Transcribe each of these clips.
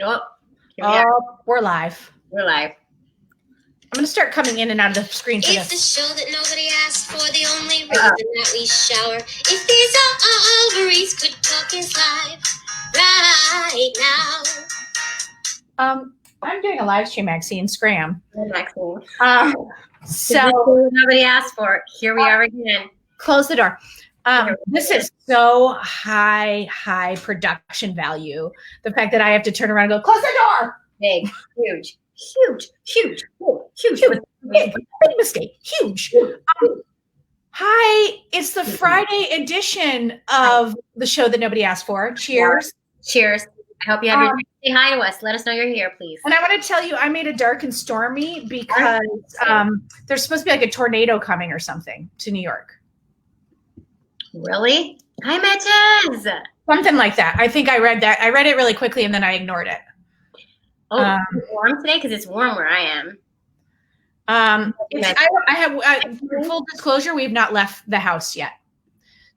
Oh, here we are. We're live. We're live. I'm going to start coming in and out of the screen for It's this. the show that nobody asked for, the only reason that we shower. If these ovaries could talk is live right now. I'm doing a live stream, Maxine Scram. Maxine. So nobody asked for it. Here we are again. Close the door. This is so high production value. The fact that I have to turn around and go, close the door. Big, huge. Big mistake. Huge. Hi, it's the Friday edition of the show that nobody asked for. Cheers. Cheers. I hope you have your say hi to us. Let us know you're here, please. And I want to tell you, I made it dark and stormy because there's supposed to be like a tornado coming or something to New York. Really? Hi, Matches. Something like that. I think I read that. I read it really quickly and then I ignored it. Oh, it's warm today because it's warm where I am. I have full disclosure. We have not left the house yet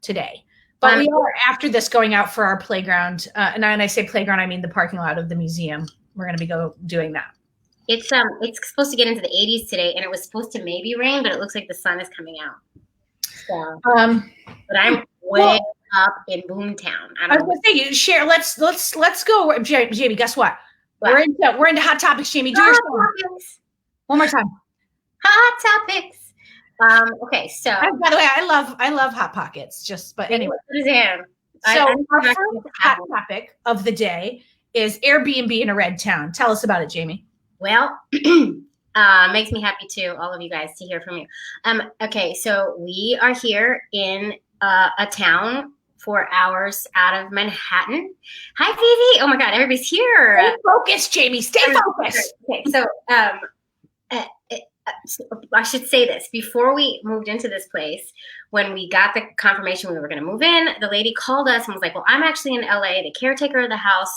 today, but we are after this going out for our playground. And when I say playground, I mean the parking lot of the museum. We're going to be doing that. It's supposed to get into the 80s today, and it was supposed to maybe rain, but it looks like the sun is coming out. So, but I'm way up in Boomtown. I was going to say, share. Let's go, Jaimie. Guess what? We're into hot topics, Jaimie. Do your topics. One more time. Hot topics. Okay, so by the way, I love hot pockets. But anyway, so our first hot topic of the day is Air BnB in a red town. Tell us about it, Jaimie. Well, makes me happy too, all of you guys, to hear from you. Okay, so we are here in a town 4 hours out of Manhattan. Hi, Vivi. Oh my God, everybody's here. Stay focused, Jaimie. Stay focused. Okay, so I should say this. Before we moved into this place, when we got the confirmation we were going to move in, the lady called us and was like, well, I'm actually in LA. The caretaker of the house,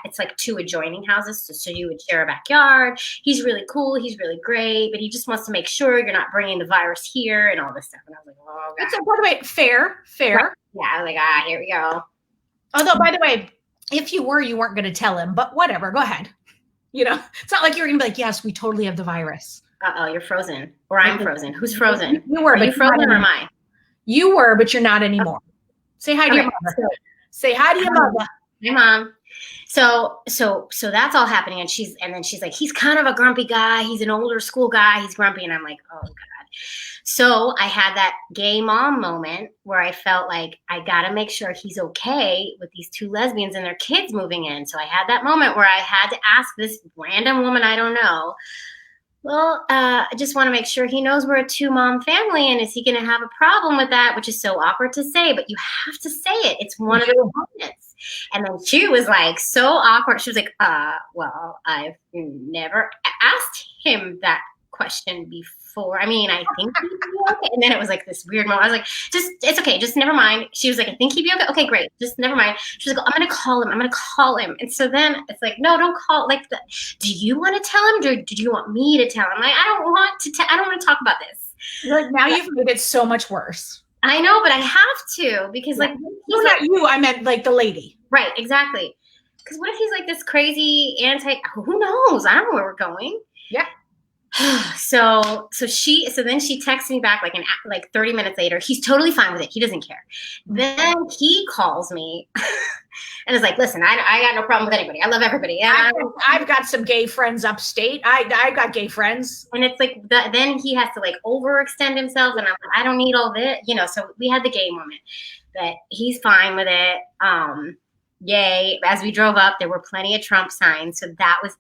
it's like 2 adjoining houses, so you would share a backyard. He's really cool. He's really great, but he just wants to make sure you're not bringing the virus here and all this stuff. And I was like, oh, God. So, by the way, fair. Yeah, I was like, here we go. Although, by the way, if you weren't going to tell him, but whatever, go ahead. It's not like you're going to be like, yes, we totally have the virus. You're frozen. Or I'm frozen. Who's frozen? You were, Are you frozen or am I? You were, but you're not anymore. Say hi to your mother. Say hi to your mother. Hi, Mom. So that's all happening. And then she's like, he's kind of a grumpy guy. He's an older school guy. He's grumpy. And I'm like, oh, God. So I had that gay mom moment where I felt like I got to make sure he's okay with these 2 lesbians and their kids moving in. So I had that moment where I had to ask this random woman I don't know, well, I just want to make sure he knows we're a 2-mom family, and is he going to have a problem with that, which is so awkward to say, but you have to say it. It's one of the components. And then she was like so awkward. She was like, well, I've never asked him that question before. I mean, I think he'd be okay. And then it was like this weird moment. I was like, it's okay. Just never mind. She was like, I think he'd be okay. Okay, great. Just never mind. She was like, I'm going to call him. And so then it's like, no, don't call. Like, do you want to tell him? Do you want me to tell him? Like, I don't want to talk about this. Like, now you've made it so much worse. I know, but I have to because like, no, not you. I meant like the lady. Right. Exactly. Because what if he's like this crazy who knows? I don't know where we're going. Yeah. So then she texts me back like 30 minutes later. He's totally fine with it. He doesn't care. Then he calls me and is like, listen, I got no problem with anybody. I love everybody. I've got some gay friends upstate. I got gay friends. And it's like, then he has to like overextend himself. And I'm like, I don't need all this, so we had the gay moment, but he's fine with it. Yay. As we drove up, there were plenty of Trump signs. So that was,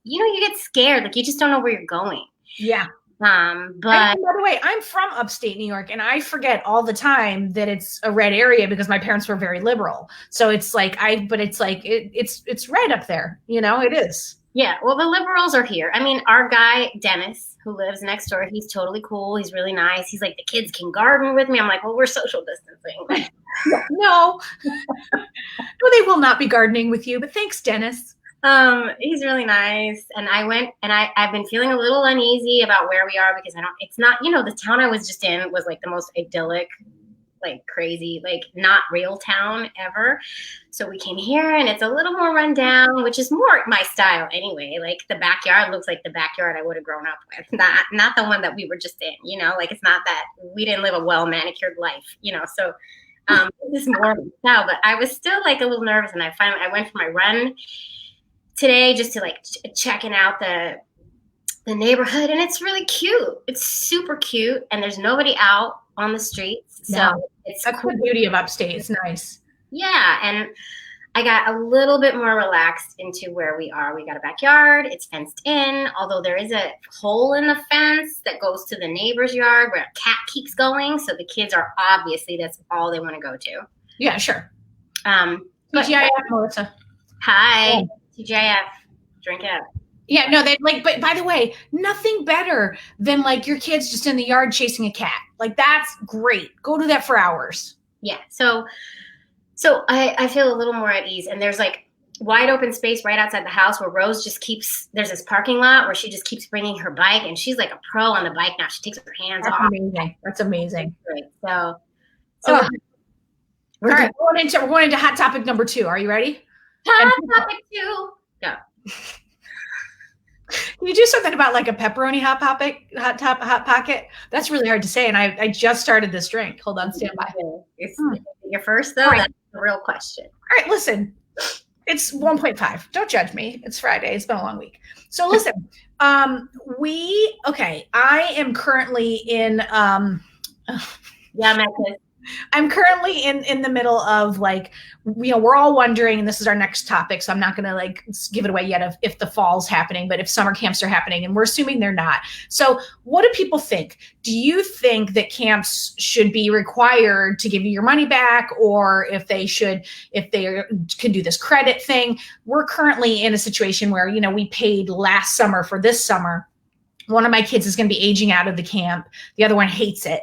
you get scared. Like, you just don't know where you're going. Yeah. But by the way, I'm from upstate New York, and I forget all the time that it's a red area because my parents were very liberal. So it's like, it's red up there. It is. Yeah. Well, the liberals are here. I mean, our guy, Dennis, who lives next door, he's totally cool. He's really nice. He's like, the kids can garden with me. I'm like, well, we're social distancing. No, they will not be gardening with you, but thanks, Dennis. He's really nice. And I went and I've been feeling a little uneasy about where we are because it's not, the town I was just in was like the most idyllic, like crazy, like not real town ever. So we came here and it's a little more run down, which is more my style anyway. Like the backyard looks like the backyard I would have grown up with, not the one that we were just in, you know, like it's not that we didn't live a well manicured life, you know. So this is more style, but I was still like a little nervous, and I went for my run today just to like checking out the neighborhood, and it's really cute. It's super cute, and there's nobody out on the streets. So that's cool. The beauty of upstate. It's nice. Yeah, and I got a little bit more relaxed into where we are. We got a backyard. It's fenced in, although there is a hole in the fence that goes to the neighbor's yard where a cat keeps going. So the kids are obviously, that's all they want to go to. Yeah, sure. TGIF, Melissa. Hi, TGIF. Drink it up. Yeah, no, they like, but by the way, nothing better than like your kids just in the yard chasing a cat. Like that's great. Go do that for hours. Yeah. So I feel a little more at ease, and there's like wide open space right outside the house where Rose just keeps, there's this parking lot where she just keeps bringing her bike, and she's like a pro on the bike now. She takes her hands off. Amazing. That's amazing. So we're going into hot topic number 2. Are you ready? Hot topic 2. Go. Can you do something about like a pepperoni hot pocket? That's really hard to say. And I just started this drink. Hold on, stand by. You're first though. Right. That's the real question. All right, listen. It's 1.5. Don't judge me. It's Friday. It's been a long week. So listen, I am currently in I'm currently in the middle of like, you know, we're all wondering, and this is our next topic, so I'm not going to like give it away yet if the fall's happening, but if summer camps are happening, and we're assuming they're not. So what do people think? Do you think that camps should be required to give you your money back, or if they can do this credit thing? We're currently in a situation where, you know, we paid last summer for this summer. One of my kids is going to be aging out of the camp. The other one hates it.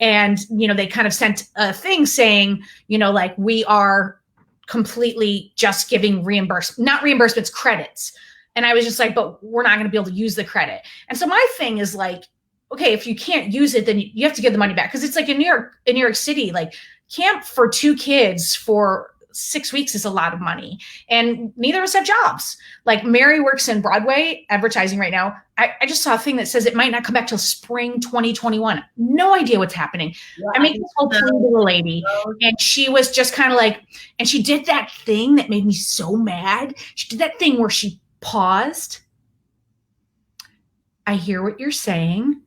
And, you know, they kind of sent a thing saying, you know, like we are completely just giving not reimbursements, credits. And I was just like, but we're not going to be able to use the credit. And so my thing is like, okay, if you can't use it, then you have to give the money back. Cause it's like in New York City, like camp for 2 kids for 6 weeks is a lot of money, and neither of us have jobs. Like Mary works in Broadway advertising right now. I just saw a thing that says it might not come back till spring 2021. No idea what's happening. Yeah, I made this whole plea to the lady, and she was just kind of like, and she did that thing that made me so mad. She did that thing where she paused. I hear what you're saying,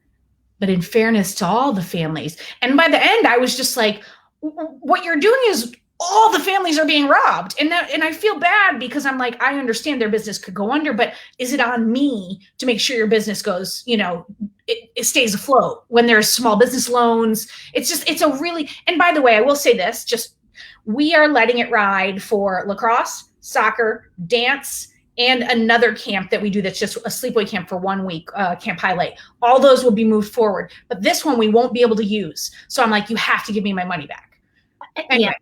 but in fairness to all the families. And by the end, I was just like, what you're doing is all the families are being robbed. And I feel bad because I'm like, I understand their business could go under, but is it on me to make sure your business goes, you know, it stays afloat when there's small business loans? It's a really, and by the way, I will say this, just, we are letting it ride for lacrosse, soccer, dance, and another camp that we do that's just a sleepaway camp for 1 week, Camp Highlight. All those will be moved forward, but this one we won't be able to use. So I'm like, you have to give me my money back. Anyway. Yeah.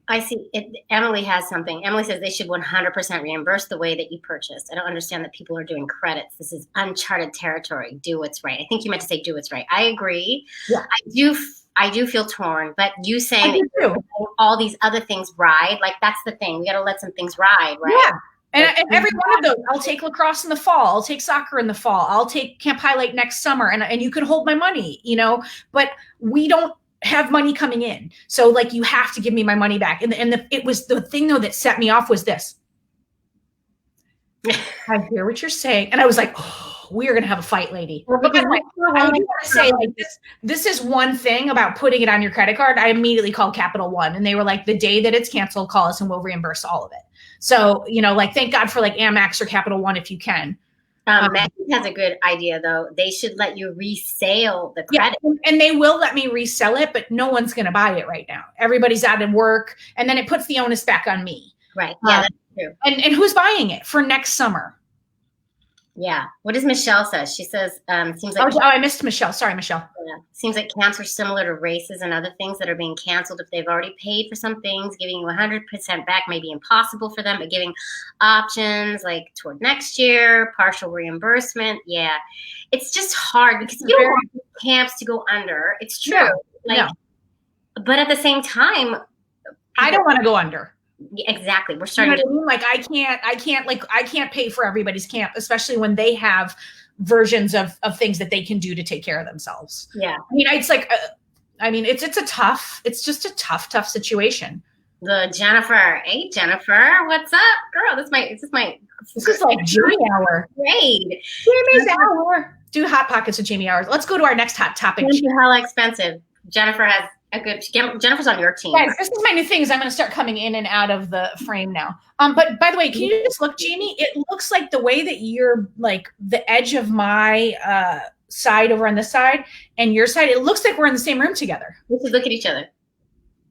I see it. Emily has something. Emily says they should 100% reimburse the way that you purchased. I don't understand that people are doing credits. This is uncharted territory. Do what's right. I think you meant to say do what's right. I agree. Yeah. I do feel torn, but you saying that all these other things ride, like that's the thing. We got to let some things ride, right? Yeah. And every one of those, I'll take lacrosse in the fall. I'll take soccer in the fall. I'll take Camp Highlight next summer, and you can hold my money, you know, but we don't have money coming in. So like, you have to give me my money back. And it was the thing though that set me off was this. I hear what you're saying. And I was like, oh, we are going to have a fight, lady. But by the way, I want to say like this is one thing about putting it on your credit card. I immediately called Capital One, and they were like, the day that it's canceled, call us and we'll reimburse all of it. So, you know, like, thank God for like Amex or Capital One if you can. Maggie has a good idea, though. They should let you resale the credit. Yeah, and they will let me resell it, but no one's going to buy it right now. Everybody's out of work, and then it puts the onus back on me. Right. Yeah, that's true. And who's buying it for next summer? Yeah. What does Michelle says? She says, seems like. Oh, I missed Michelle. Sorry, Michelle. Yeah. Seems like camps are similar to races and other things that are being canceled. If they've already paid for some things, giving you 100% back may be impossible for them, but giving options like toward next year, partial reimbursement. Yeah. It's just hard because you don't want camps to go under. It's true. No. but at the same time, I don't want to go under. Exactly. We're starting to like, I can't pay for everybody's camp, especially when they have versions of things that they can do to take care of themselves. Yeah. I mean, it's like, it's just a tough situation. The Jennifer. Hey, Jennifer, what's up? Girl, this is like Jaimie hour. Great. Jaimie's hour. Do Hot Pockets with Jaimie hours. Let's go to our next hot topic. Hella expensive. Jennifer has a good, Jennifer's on your team. Guys, this is my new thing is I'm going to start coming in and out of the frame now. But by the way, can you just look, Jaimie? It looks like the way that you're like the edge of my side over on this side and your side, it looks like we're in the same room together. We should look at each other.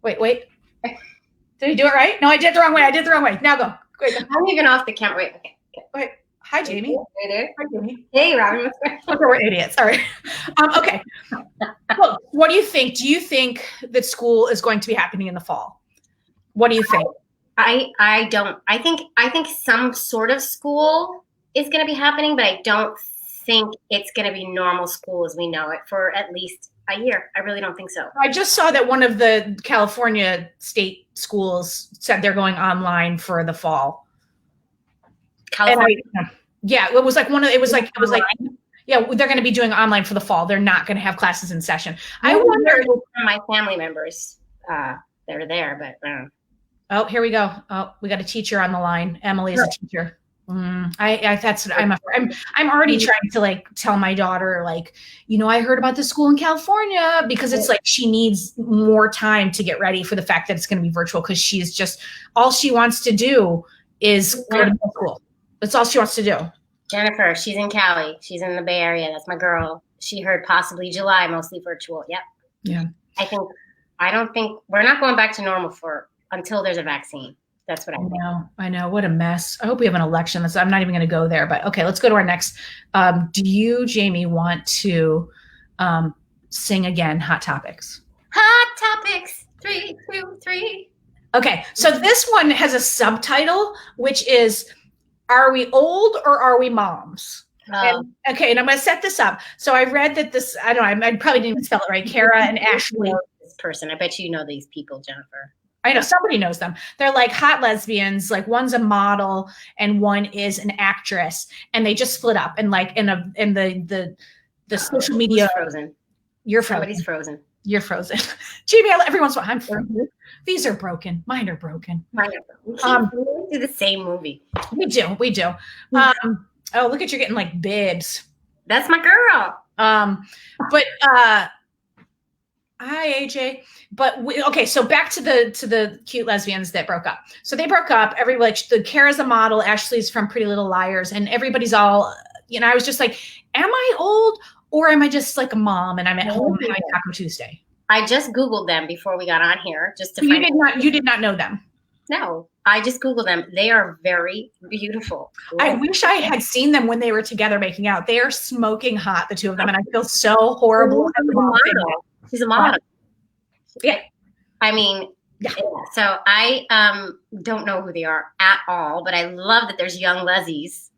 Wait. Did I do it right? No, I did it the wrong way. Now go. Quick. I'm even off the camera. Wait. Hi, Jaimie. Hey there. Hi, Jaimie. Hey, Robin. Okay, we're idiots. Sorry. Okay. Well, what do you think? Do you think that school is going to be happening in the fall? What do you think? I don't. I think some sort of school is going to be happening, but I don't think it's going to be normal school as we know it for at least a year. I really don't think so. I just saw that one of the California state schools said they're going online for the fall. California. Yeah, it was like yeah, they're going to be doing online for the fall. They're not going to have classes in session. I wonder if my family members they're there, but oh, here we go. Oh, we got a teacher on the line. Emily is a teacher. That's what I'm already trying to like tell my daughter, like, I heard about this school in California because it's like she needs more time to get ready for the fact that it's going to be virtual because she's just all she wants to do is go to school. That's all she wants to do. Jennifer, she's in Cali. She's in the Bay Area. That's my girl. She heard possibly July, mostly virtual. Yep. Yeah. I don't think we're not going back to normal until there's a vaccine. That's what I think. I know. What a mess. I hope we have an election. I'm not even going to go there, but okay, let's go to our next. Do you, Jaimie, want to sing again? Hot Topics. Hot Topics. 3, 2, 3. Okay. So this one has a subtitle, which is, are we old or are we moms? And I'm going to set this up. So I read that this, I don't know, I probably didn't even spell it right. Cara and Ashley. This person. I bet you know these people, Jennifer. I know somebody knows them. They're like hot lesbians. Like one's a model and one is an actress, and they just split up. And like in the social media, frozen. You're frozen. Somebody's frozen. You're frozen. Jaimie, every once in a while, I'm frozen. These are broken. Mine are broken. We do the same movie. We do. Oh, look at you getting like bibs. That's my girl. But hi AJ. But okay, so back to the cute lesbians that broke up. So they broke up. The Cara's a model, Ashley's from Pretty Little Liars, and everybody's all, I was just like, am I old or am I just like a mom and I'm at home having Taco Tuesday? I just Googled them before we got on here just to find out. You did not know them. No, I just Googled them. They are very beautiful. I wish I had seen them when they were together making out. They are smoking hot, the two of them, and I feel so horrible. She's a model. Yeah. I mean, yeah. So I don't know who they are at all, but I love that there's young lesies.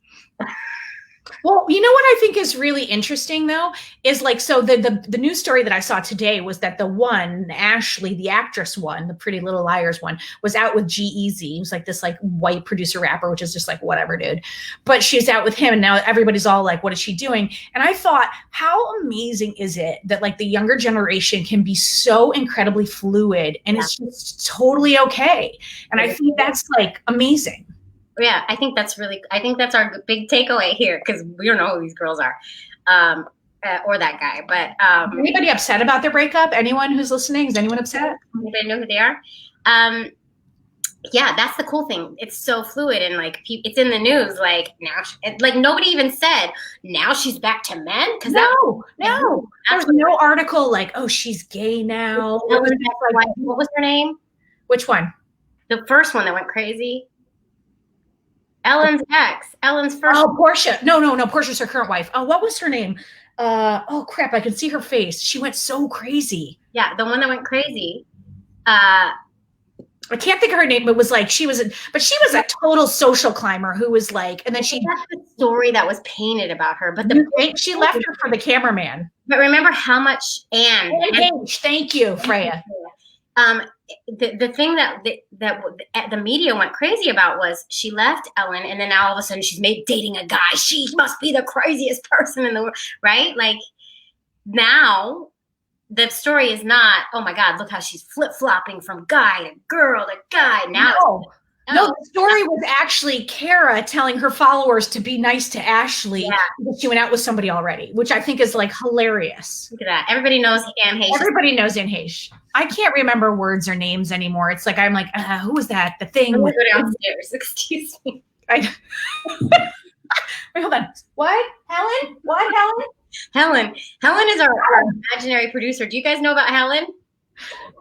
Well, you know what I think is really interesting though, is like, so the news story that I saw today was that the one, Ashley, the actress one, the Pretty Little Liars one, was out with G-Eazy. He was like this like white producer rapper, which is just like, whatever, dude. But she's out with him and now everybody's all like, what is she doing? And I thought, how amazing is it that like the younger generation can be so incredibly fluid and it's just totally okay. And I think that's like amazing. Yeah, I think that's our big takeaway here because we don't know who these girls are, or that guy. But anybody upset about their breakup? Anyone who's listening? Is anyone upset? Anybody know who they are? Yeah, that's the cool thing. It's so fluid and like it's in the news. Like now, like nobody even said now she's back to men. Because no, there's no article like, oh, she's gay now. What was her name? Which one? The first one that went crazy. Ellen's ex. Ellen's first. Oh, Portia. No. Portia's her current wife. Oh, what was her name? Oh crap! I can see her face. She went so crazy. Yeah, the one that went crazy. I can't think of her name, but was like she was a total social climber who was like, and then that's the story that was painted about her. But she left her for the cameraman. But remember how much Anne. Thank you, Freya. um, the thing that the media went crazy about was she left Ellen, and then now all of a sudden she's dating a guy. She must be the craziest person in the world, right? Like now, the story is not, oh my God, look how she's flip-flopping from guy to girl to guy. Now, no, the story was actually Cara telling her followers to be nice to Ashley because she went out with somebody already, which I think is like hilarious. Look at that. Everybody knows Anne Heche. Everybody knows Anne Heche. I can't remember words or names anymore. It's like, I'm like, who was that? The thing. I'm going to go downstairs. Excuse me. Wait, hold on. What? Helen? What, Helen? Helen is our imaginary producer. Do you guys know about Helen?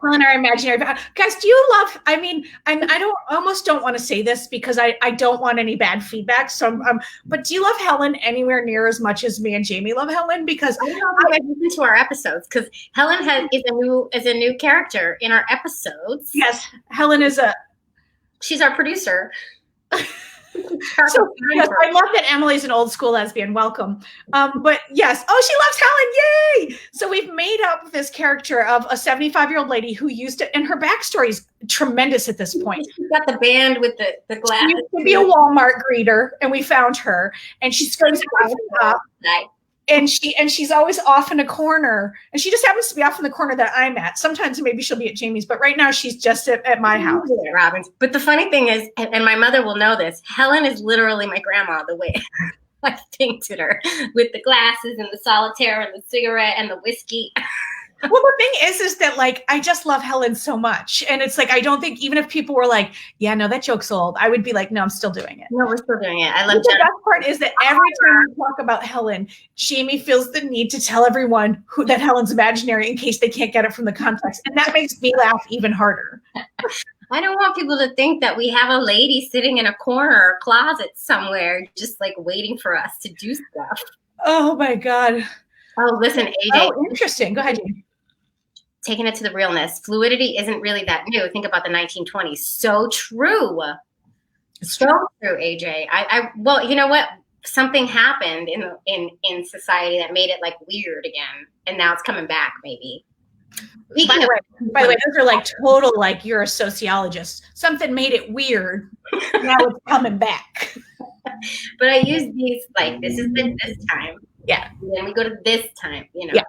Helen, our imaginary guys. Do you love? I mean, I almost don't want to say this because I don't want any bad feedback. So, but do you love Helen anywhere near as much as me and Jaimie love Helen? Because I don't know if you guys listen to our episodes because Helen is a new character in our episodes. Yes, Helen is she's our producer. So yes, I love that Emily's an old school lesbian. Welcome. But yes, she loves Helen. Yay! So we've made up this character of a 75-year-old lady who used it, and her backstory is tremendous at this point. She's got the band with the glass. She used to be a Walmart greeter, and we found her, and she screams up. And she's always off in a corner, and she just happens to be off in the corner that I'm at. Sometimes maybe she'll be at Jaimie's, but right now she's just at my house. Robin's. But the funny thing is, and my mother will know this, Helen is literally my grandma the way I painted her, with the glasses and the solitaire and the cigarette and the whiskey. Well, the thing is that like, I just love Helen so much. And it's like, I don't think even if people were like, yeah, no, that joke's old, I would be like, no, I'm still doing it. No, we're still doing it. I love the best part is that every time we talk about Helen, Jaimie feels the need to tell everyone that Helen's imaginary in case they can't get it from the context. And that makes me laugh even harder. I don't want people to think that we have a lady sitting in a corner or closet somewhere just like waiting for us to do stuff. Oh my God. Oh, listen, AJ. Oh, interesting. Go ahead, Jaimie. Taking it to the realness, fluidity isn't really that new. Think about the 1920s. So true. So true, AJ. Well, you know what? Something happened in society that made it like weird again, and now it's coming back. Maybe. By the way, those are like total like you're a sociologist. Something made it weird. Now it's coming back. But I use these like this is this time. Yeah. And then we go to this time, you know. Yeah.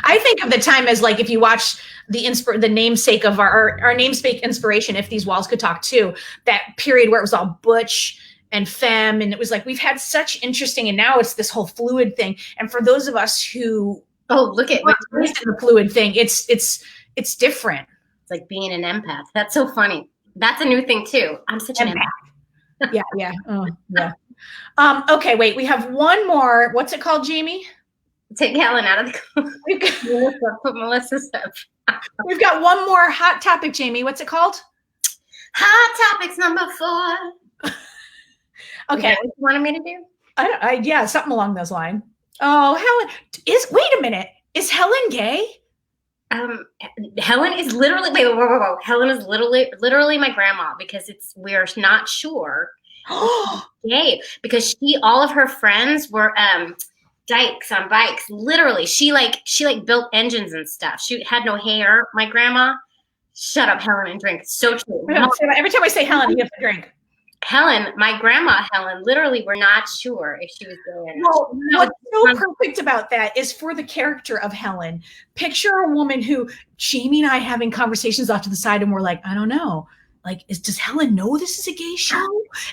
I think of the time as like if you watch the namesake of our namesake inspiration, If These Walls Could Talk Too, that period where it was all butch and femme, and it was like we've had such interesting, and now it's this whole fluid thing. And for those of us who look at the fluid thing, it's different. It's like being an empath. That's so funny. That's a new thing too. I'm such an empath. Yeah. Oh, yeah. Okay, wait. We have one more. What's it called, Jaimie? Take Helen out of the put Melissa's up. We've got one more hot topic, Jaimie. What's it called? Hot topics number 4. Okay. What you wanted me to do? Yeah, something along those lines. Oh, Helen wait a minute. Is Helen gay? Helen is literally whoa. Helen is literally my grandma because we're not sure. Gay because all of her friends were dykes on bikes. Literally, she built engines and stuff. She had no hair. My grandma. Shut up, Helen, and drink. So true. Every time I say Helen, you have to drink. Helen, my grandma Helen, literally, we're not sure if she was gay or not. Well, what's so perfect about that is for the character of Helen. Picture a woman who Jaimie and I having conversations off to the side, and we're like, I don't know. Like, does Helen know this is a gay show?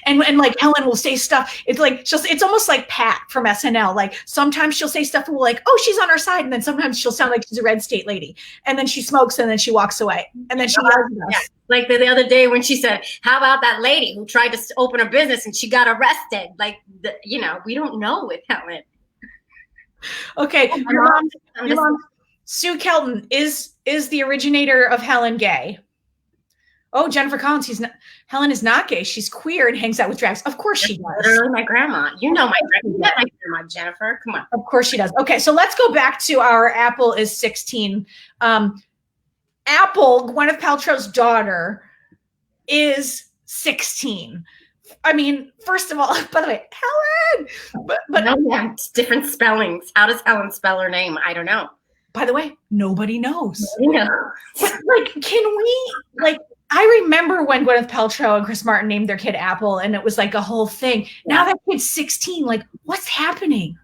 And like Helen will say stuff. It's like it's almost like Pat from SNL. Like sometimes she'll say stuff and we're like, oh, she's on our side, and then sometimes she'll sound like she's a red state lady. And then she smokes and then she walks away. And then she yells at us. Yeah. Like the other day when she said, "How about that lady who tried to open a business and she got arrested?" Like we don't know with Helen. Okay, your mom, Sue Kelton is the originator of Helen gay. Oh, Jennifer Collins, Helen is not gay. She's queer and hangs out with drags. Of course she does. Literally my grandma. You know my grandma, Jennifer. Come on. Of course she does. Okay, so let's go back to our Apple is 16. Apple, Gwyneth Paltrow's daughter, is 16. I mean, first of all, by the way, Helen. But no, yeah, it's different spellings. How does Helen spell her name? I don't know. By the way, nobody knows. Yeah. Like, can we, like, I remember when Gwyneth Paltrow and Chris Martin named their kid Apple, and it was like a whole thing. Now that kid's 16. Like, what's happening?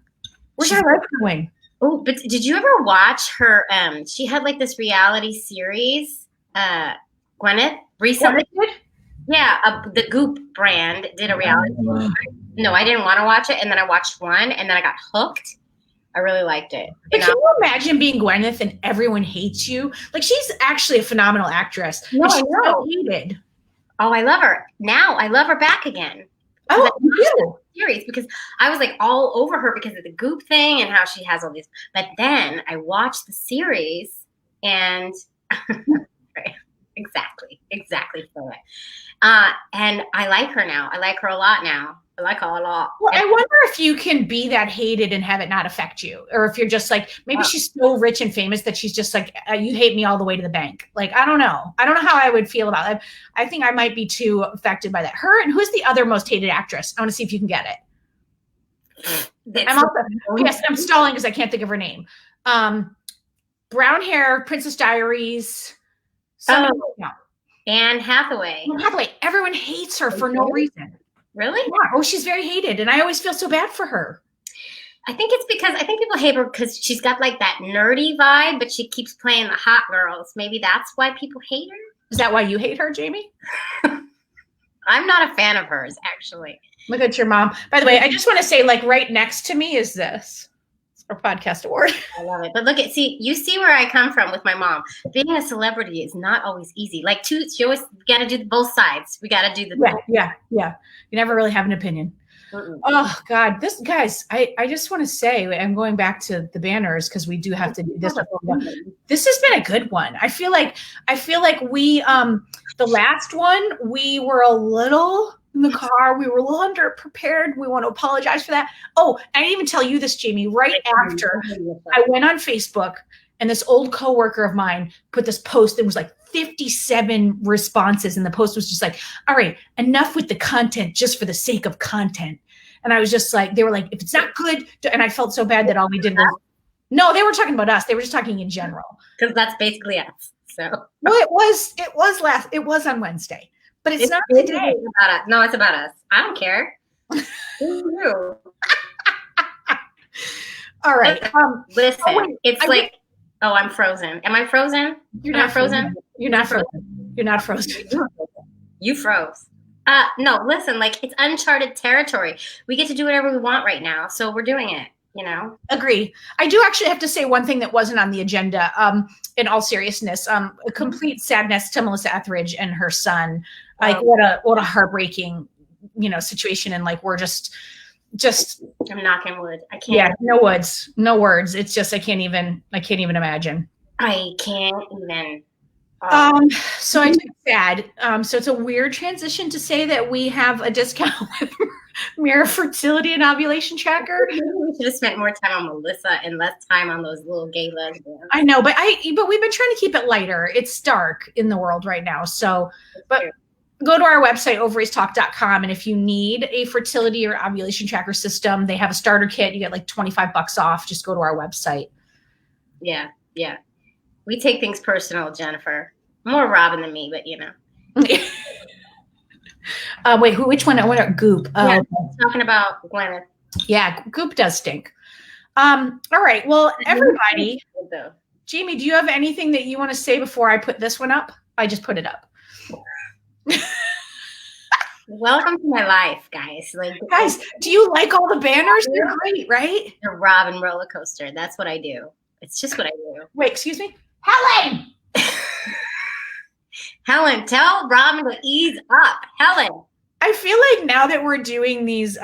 Where's our life going? Oh, but did you ever watch her? She had like this reality series, Gwyneth, recently. Yeah, the Goop brand did a reality. No, I didn't want to watch it, and then I watched one, and then I got hooked. I really liked it. But can you imagine being Gwyneth and everyone hates you? Like, she's actually a phenomenal actress. No, she's so hated. Oh, I love her. Now I love her back again. Oh, you series because I was like all over her because of the Goop thing and how she has all these. But then I watched the series and right, exactly for it. And I like her now. I like her a lot now. I like her a lot. Well, I wonder if you can be that hated and have it not affect you, or if you're just like, maybe she's so rich and famous that she's just like, you hate me all the way to the bank. Like, I don't know how I would feel about it. I think I might be too affected by that. Her, and who's the other most hated actress? I want to see if you can get it. I'm stalling because I can't think of her name. Brown hair, Princess Diaries. Anne Hathaway. Anne Hathaway. Everyone hates her for no reason. Really? Yeah. Oh, she's very hated, and I always feel so bad for her. I think it's because people hate her because she's got like that nerdy vibe, but she keeps playing the hot girls. Maybe that's why people hate her. Is that why you hate her, Jaimie? I'm not a fan of hers, actually. Look at your mom. By the way, I just want to say, like, right next to me is this. It's our podcast award. I love it. But look you see where I come from with my mom. Being a celebrity is not always easy. Like, you always got to do both sides. We got to do the yeah. You never really have an opinion. Mm-mm. Oh God, guys, I just want to say, I'm going back to the banners because we do have to do this. This has been a good one. I feel like we, the last one, we were a little in the car. We were a little underprepared. We want to apologize for that. Oh, I didn't even tell you this, Jaimie. Right after I went on Facebook, and this old coworker of mine put this post that was like 57 responses. And the post was just like, all right, enough with the content just for the sake of content. And I was just like, they were like, if it's not good. And I felt so bad that all we did was, no, they were talking about us. They were just talking in general. Because that's basically us. So. Well, it was on Wednesday, but it's not today. About us. No, it's about us. I don't care. All right. Listen, I'm frozen. Am I frozen? You're not frozen. You're not frozen. You're not frozen. You froze. No, listen, like, it's uncharted territory. We get to do whatever we want right now. So we're doing it, you know? Agree. I do actually have to say one thing that wasn't on the agenda, in all seriousness, a complete sadness to Melissa Etheridge and her son. Like, what a heartbreaking, situation. And like, we're just I'm knocking wood. I can't. Yeah, no words. It's just, I can't even imagine. I can't even. So I took sad. So it's a weird transition to say that we have a discount with Mira Fertility and Ovulation Tracker. Maybe we should have spent more time on Melissa and less time on those little gay lesbians. I know, but we've been trying to keep it lighter. It's dark in the world right now. So, but go to our website, ovariestalk.com. And if you need a fertility or ovulation tracker system, they have a starter kit. You get like $25 off. Just go to our website. Yeah. We take things personal, Jennifer. More Robin than me, but Wait, which one? I want Goop. Talking about Gwyneth. Yeah, Goop does stink. All right. Well, everybody. Jaimie, do you have anything that you want to say before I put this one up? I just put it up. Welcome to my life, guys. Guys, do you like all the banners? They're great, right? The Robin roller coaster. That's what I do. It's just what I do. Wait, excuse me? Helen! Helen, tell Robin to ease up. Helen. I feel like now that we're doing these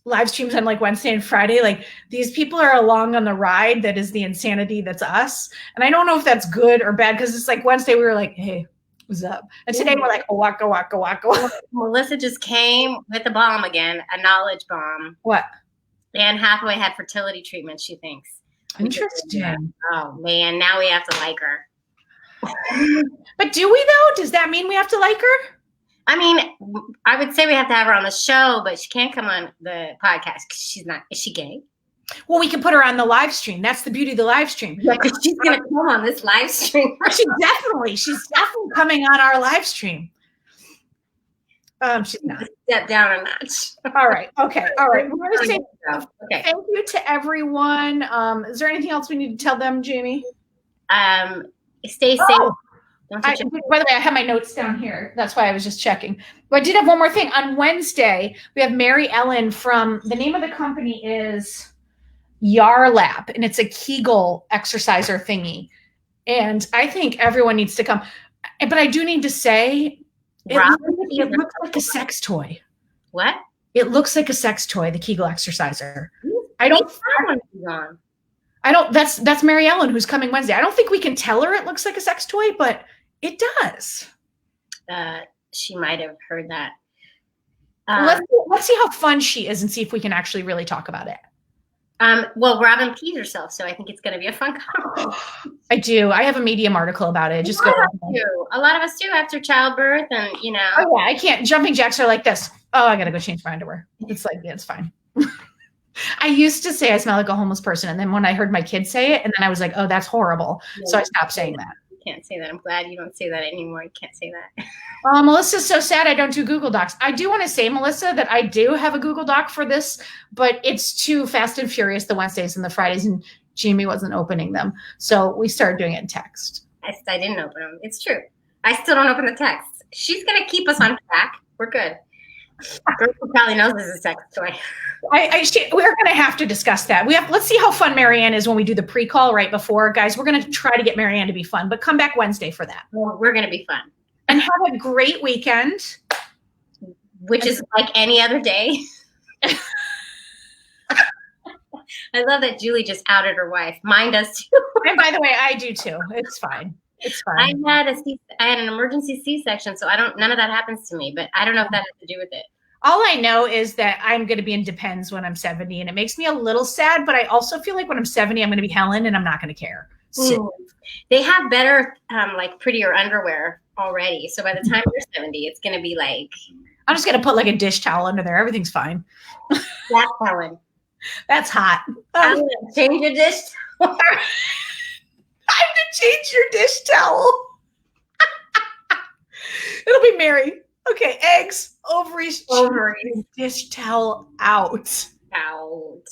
live streams on like Wednesday and Friday, like these people are along on the ride that is the insanity that's us. And I don't know if that's good or bad because it's like Wednesday we were like, hey, what's up? And today we're like, waka. Melissa just came with a bomb again, a knowledge bomb. What? Anne Hathaway had fertility treatment, she thinks. Interesting. Oh, man. Now we have to like her. But do we, though? Does that mean we have to like her? I mean, I would say we have to have her on the show, but she can't come on the podcast because she's not. Is she gay? Well, we can put her on the live stream. That's the beauty of the live stream. Yeah, because she's gonna come on this live stream. she's definitely coming on our live stream. She's not. Step down a notch. All right. Okay. All right. We're gonna say okay. Thank you to everyone. Is there anything else we need to tell them, Jaimie? Stay safe. By the way, I have my notes down here. That's why I was just checking. But I did have one more thing. On Wednesday, we have Mary Ellen from, the name of the company is Yarlap, and it's a Kegel exerciser thingy. And I think everyone needs to come. But I do need to say, it looks like a sex toy. What? It looks like a sex toy, the Kegel exerciser. That's Mary Ellen who's coming Wednesday. I don't think we can tell her it looks like a sex toy, but it does. She might have heard that. Let's see how fun she is and see if we can actually really talk about it. Well, Robin peed herself, so I think it's going to be a fun conversation. I do. I have a Medium article about it. Just a lot of us do after childbirth, and Oh yeah, I can't. Jumping jacks are like this. Oh, I got to go change my underwear. It's like, yeah, it's fine. I used to say I smell like a homeless person, and then when I heard my kids say it, and then I was like, oh, that's horrible. So I stopped saying that. You can't say that. I'm glad you don't say that anymore. You can't say that. Melissa's so sad I don't do Google Docs. I do want to say, Melissa, that I do have a Google Doc for this, but it's too fast and furious, the Wednesdays and the Fridays, and Jaimie wasn't opening them. So we started doing it in text. I didn't open them. It's true. I still don't open the text. She's going to keep us on track. We're good. Girl probably knows this is a sex toy. We're going to have to discuss that. Let's see how fun Marianne is when we do the pre-call right before. Guys, we're going to try to get Marianne to be fun, but come back Wednesday for that. Well, we're going to be fun. And have a great weekend. Which is like any other day. I love that Julie just outed her wife. Mine does too. And by the way, I do too. It's fine. It's fine. I had an emergency C-section, so none of that happens to me, but I don't know if that has to do with it. All I know is that I'm going to be in Depends when I'm 70, and it makes me a little sad, but I also feel like when I'm 70, I'm going to be Helen, and I'm not going to care. So. They have better, like prettier underwear already. So by the time you're 70, it's going to be like. I'm just going to put like a dish towel under there. Everything's fine. That's Helen. That's hot. Change your dish towel. Time to change your dish towel. It'll be Mary. Okay, eggs, ovaries, dish towel out. Out.